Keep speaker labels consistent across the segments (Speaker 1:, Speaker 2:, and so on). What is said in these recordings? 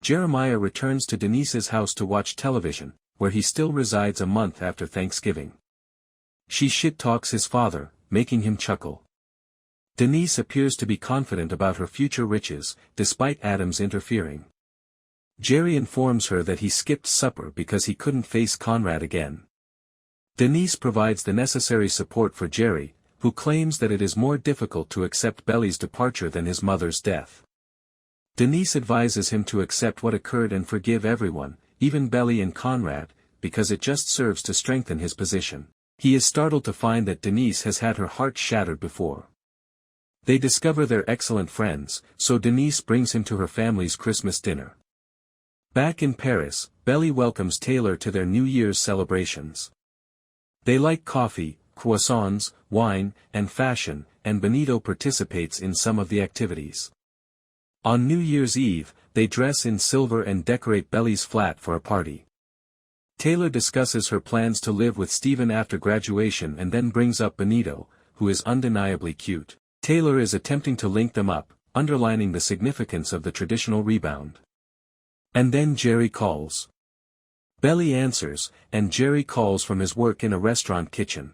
Speaker 1: Jeremiah returns to Denise's house to watch television, where he still resides a month after Thanksgiving. She shit-talks his father, making him chuckle. Denise appears to be confident about her future riches, despite Adam's interfering. Jere informs her that he skipped supper because he couldn't face Conrad again. Denise provides the necessary support for Jere, who claims that it is more difficult to accept Belly's departure than his mother's death. Denise advises him to accept what occurred and forgive everyone, even Belly and Conrad, because it just serves to strengthen his position. He is startled to find that Denise has had her heart shattered before. They discover they're excellent friends, so Denise brings him to her family's Christmas dinner. Back in Paris, Belly welcomes Taylor to their New Year's celebrations. They like coffee, croissants, wine, and fashion, and Benito participates in some of the activities. On New Year's Eve, they dress in silver and decorate Belly's flat for a party. Taylor discusses her plans to live with Steven after graduation and then brings up Benito, who is undeniably cute. Taylor is attempting to link them up, underlining the significance of the traditional rebound. And then Jere calls. Belly answers, and Jere calls from his work in a restaurant kitchen.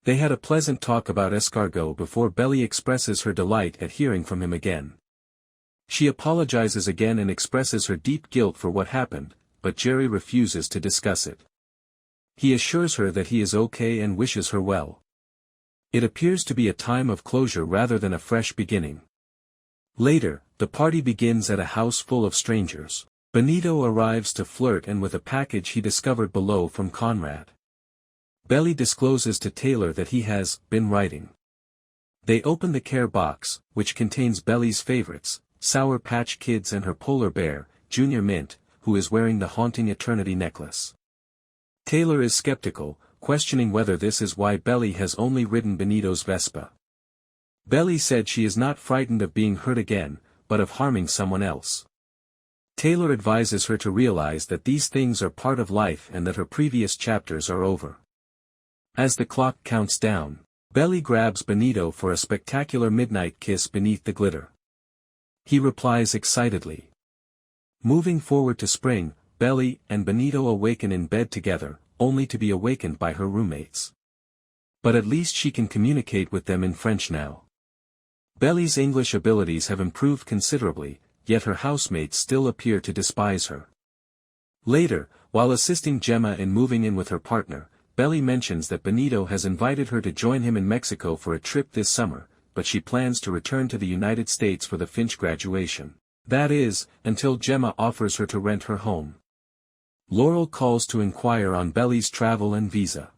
Speaker 1: They had a pleasant talk about escargot before Belly expresses her delight at hearing from him again. She apologizes again and expresses her deep guilt for what happened, but Jere refuses to discuss it. He assures her that he is okay and wishes her well. It appears to be a time of closure rather than a fresh beginning. Later, the party begins at a house full of strangers. Benito arrives to flirt and with a package he discovered below from Conrad. Belly discloses to Taylor that he has been writing. They open the care box, which contains Belly's favorites, Sour Patch Kids and her polar bear, Junior Mint, who is wearing the haunting eternity necklace. Taylor is skeptical, questioning whether this is why Belly has only ridden Benito's Vespa. Belly said she is not frightened of being hurt again, but of harming someone else. Taylor advises her to realize that these things are part of life and that her previous chapters are over. As the clock counts down, Belly grabs Benito for a spectacular midnight kiss beneath the glitter. He replies excitedly. Moving forward to spring, Belly and Benito awaken in bed together, only to be awakened by her roommates. But at least she can communicate with them in French now. Belly's English abilities have improved considerably, yet her housemates still appear to despise her. Later, while assisting Gemma in moving in with her partner, Belly mentions that Benito has invited her to join him in Mexico for a trip this summer, but she plans to return to the United States for the Finch graduation. That is, until Gemma offers her to rent her home. Laurel calls to inquire on Belly's travel and visa.